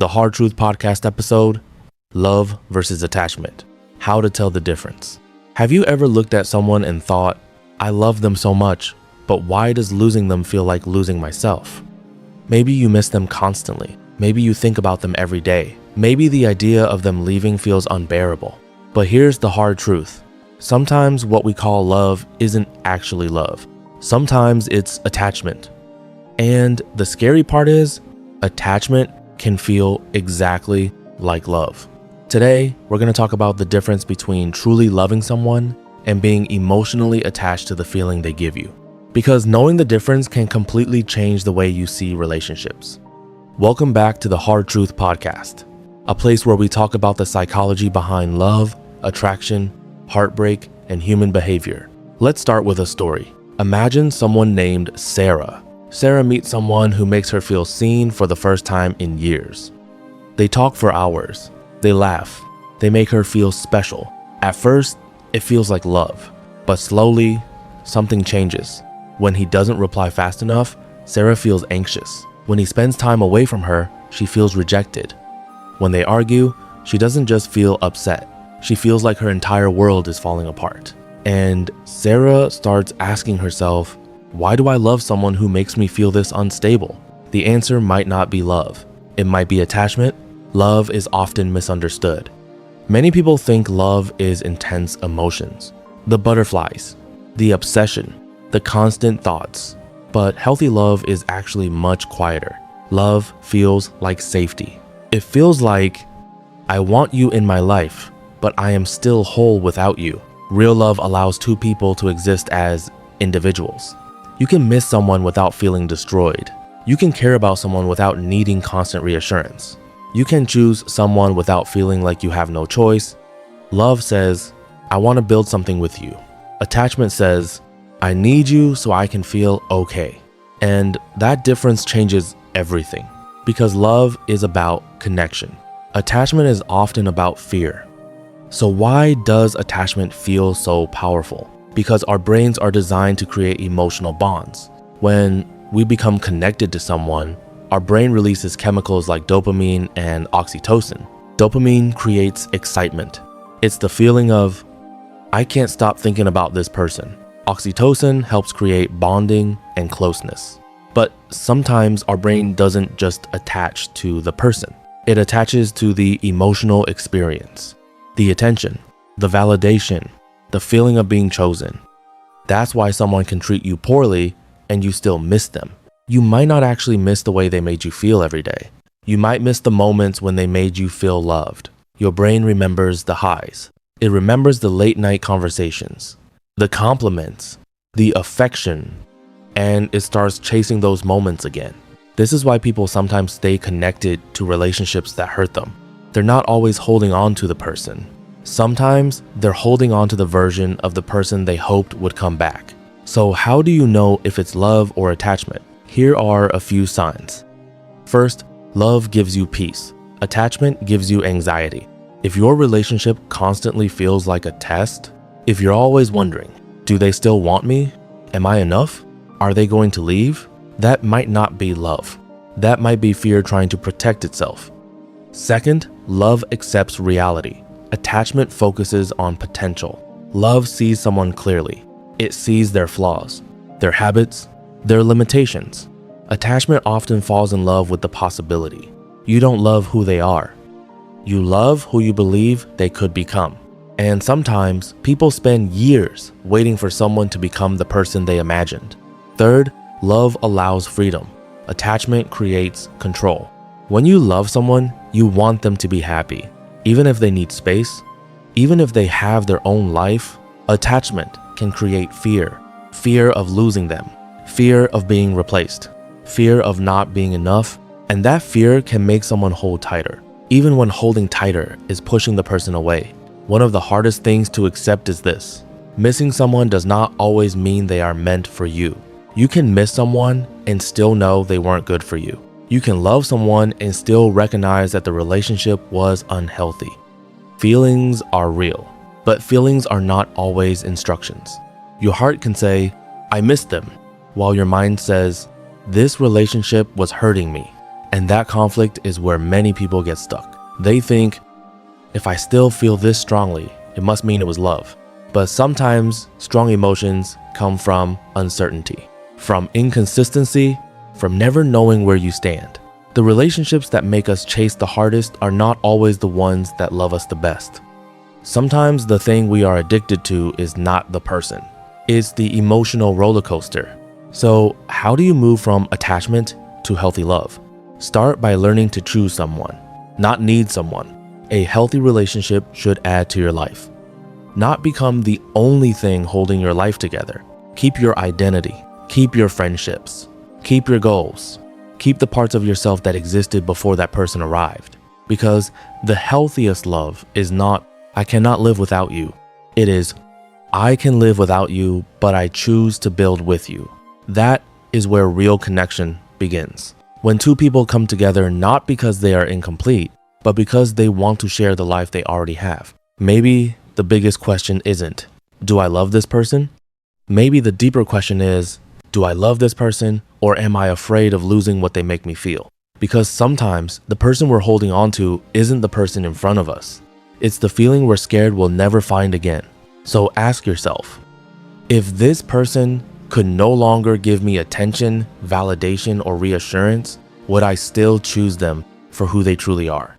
The Hard Truth Podcast episode, Love versus Attachment, How to Tell the Difference. Have you ever looked at someone and thought, I love them so much, but why does losing them feel like losing myself? Maybe you miss them constantly. Maybe you think about them every day. Maybe the idea of them leaving feels unbearable. But here's the hard truth. Sometimes what we call love isn't actually love. Sometimes it's attachment. And the scary part is, attachment can feel exactly like love. Today, we're going to talk about the difference between truly loving someone and being emotionally attached to the feeling they give you. Because knowing the difference can completely change the way you see relationships. Welcome back to the Hard Truth Podcast, a place where we talk about the psychology behind love, attraction, heartbreak, and human behavior. Let's start with a story. Imagine someone named Sarah. Sarah meets someone who makes her feel seen for the first time in years. They talk for hours. They laugh. They make her feel special. At first, it feels like love, but slowly, something changes. When he doesn't reply fast enough, Sarah feels anxious. When he spends time away from her, she feels rejected. When they argue, she doesn't just feel upset. She feels like her entire world is falling apart. And Sarah starts asking herself, why do I love someone who makes me feel this unstable? The answer might not be love. It might be attachment. Love is often misunderstood. Many people think love is intense emotions, the butterflies, the obsession, the constant thoughts. But healthy love is actually much quieter. Love feels like safety. It feels like, I want you in my life, but I am still whole without you. Real love allows two people to exist as individuals. You can miss someone without feeling destroyed. You can care about someone without needing constant reassurance. You can choose someone without feeling like you have no choice. Love says, I want to build something with you. Attachment says, I need you so I can feel okay. And that difference changes everything, because love is about connection. Attachment is often about fear. So why does attachment feel so powerful? Because our brains are designed to create emotional bonds. When we become connected to someone, our brain releases chemicals like dopamine and oxytocin. Dopamine creates excitement. It's the feeling of, I can't stop thinking about this person. Oxytocin helps create bonding and closeness. But sometimes our brain doesn't just attach to the person. It attaches to the emotional experience, the attention, the validation, the feeling of being chosen. That's why someone can treat you poorly and you still miss them. You might not actually miss the way they made you feel every day. You might miss the moments when they made you feel loved. Your brain remembers the highs. It remembers the late night conversations, the compliments, the affection, and it starts chasing those moments again. This is why people sometimes stay connected to relationships that hurt them. They're not always holding on to the person. Sometimes they're holding on to the version of the person they hoped would come back. So how do you know if it's love or attachment? Here are a few signs. First, love gives you peace. Attachment gives you anxiety. If your relationship constantly feels like a test, if you're always wondering, do they still want me? Am I enough? Are they going to leave? That might not be love. That might be fear trying to protect itself. Second, love accepts reality. Attachment focuses on potential. Love sees someone clearly. It sees their flaws, their habits, their limitations. Attachment often falls in love with the possibility. You don't love who they are. You love who you believe they could become. And sometimes people spend years waiting for someone to become the person they imagined. Third, love allows freedom. Attachment creates control. When you love someone, you want them to be happy. Even if they need space, even if they have their own life, attachment can create fear. Fear of losing them, fear of being replaced, fear of not being enough, and that fear can make someone hold tighter. Even when holding tighter is pushing the person away. One of the hardest things to accept is this: missing someone does not always mean they are meant for you. You can miss someone and still know they weren't good for you. You can love someone and still recognize that the relationship was unhealthy. Feelings are real, but feelings are not always instructions. Your heart can say, I miss them, while your mind says, this relationship was hurting me. And that conflict is where many people get stuck. They think, if I still feel this strongly, it must mean it was love. But sometimes strong emotions come from uncertainty, from inconsistency, from never knowing where you stand. The relationships that make us chase the hardest are not always the ones that love us the best. Sometimes the thing we are addicted to is not the person. It's the emotional roller coaster. So how do you move from attachment to healthy love? Start by learning to choose someone, not need someone. A healthy relationship should add to your life, not become the only thing holding your life together. Keep your identity, keep your friendships, keep your goals, keep the parts of yourself that existed before that person arrived. Because the healthiest love is not, I cannot live without you. It is, I can live without you, but I choose to build with you. That is where real connection begins. When two people come together not because they are incomplete, but because they want to share the life they already have. Maybe the biggest question isn't, do I love this person? Maybe the deeper question is, do I love this person, or am I afraid of losing what they make me feel? Because sometimes the person we're holding on to isn't the person in front of us. It's the feeling we're scared we'll never find again. So ask yourself, if this person could no longer give me attention, validation, or reassurance, would I still choose them for who they truly are?